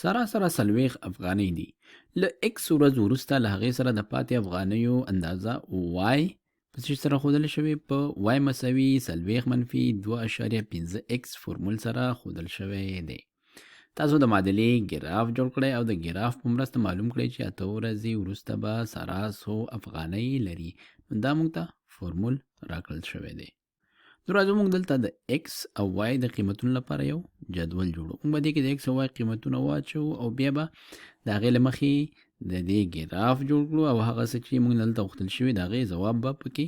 سراسره 40 افغانۍ دي. له اکس ورځ وروسته له هغې سره د پاتې افغانیو اندازه وای په څه سره ښودل شوې په وای مساوي 40 منفي 2.5 اکس فورمول سره ښودل شوی دی. تاسو د معادلې ګراف جوړ کړئ او د ګراف په مرسته معلوم کړئ چې 8 ورځې وروسته به سره 100 افغانۍ لري. نو دا موږ ته فورمول راکړل شوی دی. نو راځو موږ دلته د ایکس او وای د قیمتونو لپاره یو جدول جوړو. موږ به دې کې د ایکس او وای قیمتونه واچو او بیا به د هغې له مخې د دې ګراف جوړ کړو او هغه څه چې موږ دلته غوښتل شوي د هغې ځواب به پکې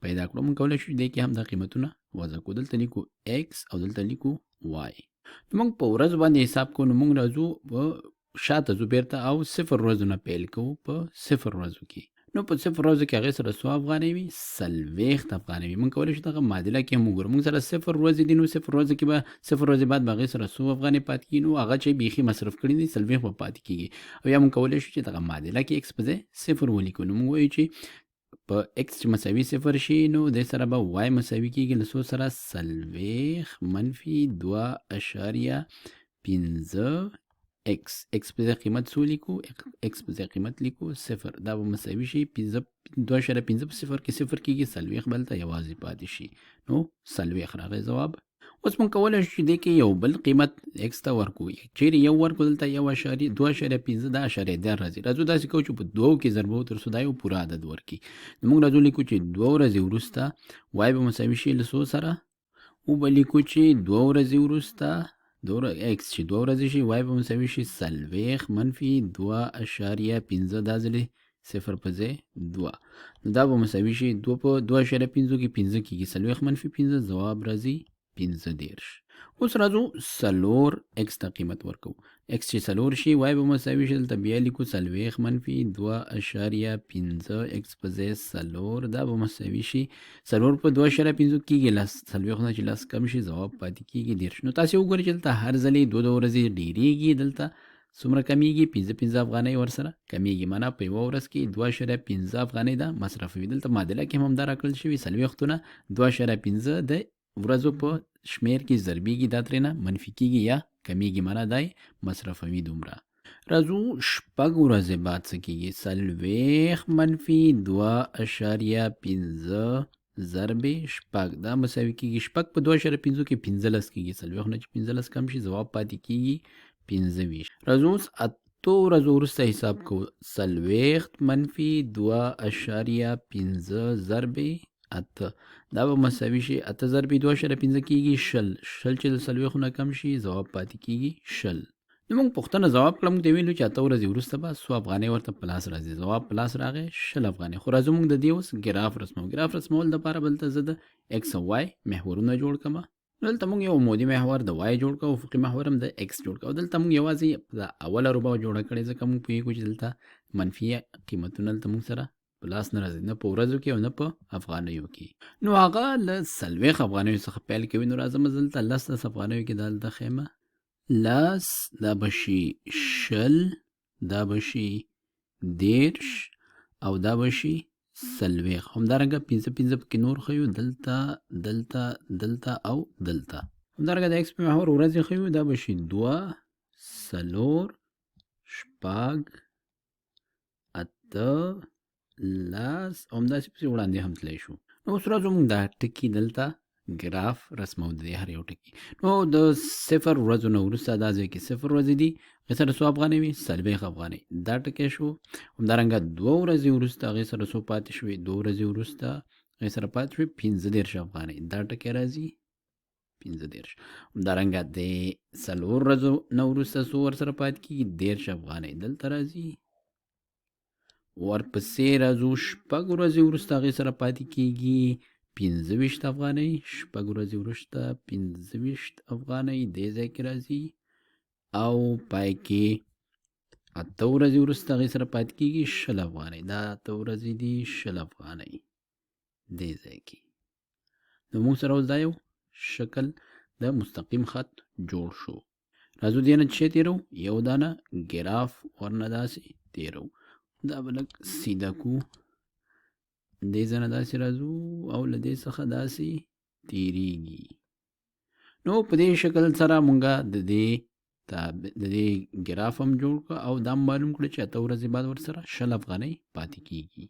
پیدا کړو. موږ کولی شو دې کې هم دا قیمتونه وضع کړو. دلته لیکو ایکس او دلته لیکو وای. نو موږ په ورځ باندې حساب کوو. نو موږ راځو په شاته ځو بیرته او 0 ورځو نه پیل کوو په 0 ورځو کې. نو په 0 ورځو کې هغې سره څو افغانۍ وي؟ 40 افغانۍ وي. موږ کولی شو دغه معادله کې هم وګورو. موږ سره 0 ورځې دي. نو 0 ورځو کې به 0 ورځې بعد به هغې سره څو افغانۍ پاتې کېږي؟ نو هغه چې بیخي مصرف کړي دي 40 به پاتې کېږي. او یا موږ کولی شو چې دغه معادله کې ایکس په ځای 0 ولیکو. نو موږ وایو چې په ایکس چې مساوي 0 شي نو دې سره به وای مساوي کېږي له څو سره 40 منفي 2.5 ایکس. ایکس په ځای قیمت څو لیکو؟ ایکس په ځای قیمت لیکو 0. دا به مساوي شي 2.5 په 0 کې 0 کېږي 40 بلته یوازې پاتې شي. نو 40 راغی جواب. اوس موږ کولی شو چې دې کې یو بل قیمت ایکس ته ورکو. چیرې یو ورکو دلته 2.5 دا اشاریه 10 راځي. راځو داسې کوو چې په 2 کې ضربو تر څو دا یو پوره عدد ورکړي. نو موږ راځو لیکو چې 2 ورځې وروسته وای به مساوي شي له څو سره؟ او به لیکو چې 2 ورځې وروسته ایکس چې 2 ورځې شي وای به مساوي شي 40 منفي 2.5 دا ځلې 0 په ځای 2. نو دا به مساوي شي 2 په 2.5 کې 5 کېږي 40 منفي 5 ځواب راځي 15. اوس راځو 4 ایکس ته قیمت ورکو. ایکس چې 4 شي وای به مساوي شي دلته بیا لیکو 40 منفي 2.5 ایکس په ځای 4 دا به مساوي شي 4 په 2.5 کېږي 40 نه چې 10 کم شي ځواب پاتې کېږي 10. نو تاسې وګورئ چې دلته هر ځلې 2 ورځې ډېرېږي دلته څومره کمیږي؟ 15 افغانۍ ورسره کمیږي. معنا په یوه ورځ کې 2.5 افغانۍ دا مصرفوي. دلته معادله کې هم دا راکړل شوي 40 نه 2.5 د ورځو په شمیر کې ضربېږي دا ترېنه منفي کېږي یا کمیږي. معنا دای مصرفوي دومره. راځو 6 ورځې بعد څه کېږي؟ 40 منفي 2.5 ضرب 6 دا مساوي کېږي 6 په 2.5 کې 15 کېږي 40 نه چې 15 کم شي ځواب پاتې کېږي 25. راځو اوس 8 ورځو وروسته حساب کوو. 40 منفي 2.5 ضرب 8 دا به مساوي شي 8 ضرب 2.5 کېږي 20. 20 چې د 40 نه کم شي ځواب پاتې کېږي 20. نو موږ پوښتنه ځواب کړه. موږ ته ویلو چې 8 ورځې وروسته به 100 افغانۍ ورته په لاس راځي. ځواب په لاس راغی 20 افغانۍ. خو راځو موږ د دې اوس ګراف رسمو. ګراف رسمول دپاره به دلته زه د ایکس او وای محورونه جوړ کړم. دلته موږ یو عمودي محور د وای جوړ کړو. افقي محور هم د ایکس جوړ کړو. دلته موږ یوازې د اوله ربع جوړه کړې ځکه موږ پوهېږو چې دلته منفي قیمتونه دلته موږ سره په لاس نه راځي، نه په ورځو کې او نه په افغانیو کې. نو هغه له 40 افغانیو څخه پیل کوي. نو راځم دلته 10 افغانیو کې دلته ښیمه 10 دا به شي 20 دا به شي 10 او دا به شي 40. همدارنګه 5 پکې نور ښیو دلته دلته دلته او دلته. همدارنګه د ایکس په محور ورځې ښیو دا به شي 2 4 شپږ 8 10 او همداسې پسې وړاندې هم تللی شو. نو اوس راځو موږ دا ټکي دلته ګراف رسمو د هر یو ټکي. نو د 0 ورځو نه وروسته دا ځای کې 0 ورځې دي هغې سره څو افغانۍ وي؟ 40 افغانۍ. دا ټکی شو. همدارنګه 2 ورځې وروسته هغې سره څو پاتې شوې؟ 2 ورځې وروسته هغې سره پاتې شوې 15 افغانۍ. دا ټکی راځي 15. همدارنګه د 4 ورځو نه وروسته څو ورسره پاتې کېږي؟ 10 افغانۍ. دلته راځي. ورپسې راځو 6 ورځې وروسته هغې سره پاتې کېږي 25 افغانۍ. 6 ورځې وروسته 25 افغانۍ دې ځای کې راځي. او پای کې 8 ورځې وروسته هغې سره پاتې کېږي 20 افغانۍ. دا 8 ورځې دي 20 افغانۍ دې ځای کې. نو موږ سره اوس دا یو شکل د مستقیم خط جوړ شو. راځو دې نه څه تېرو؟ یو دانه ګراف ورنه داسې تېرو. دا به لږ سیده کو. دې ځای نه داسې راځو او له دې څخه داسې تېرېږي. نو په دې شکل سره مونږ د دې د دې ګراف هم جوړ کړه او دا معلوم کړه چې اته ورځې بعد ورسره 100 افغانۍ پاتې کیږي.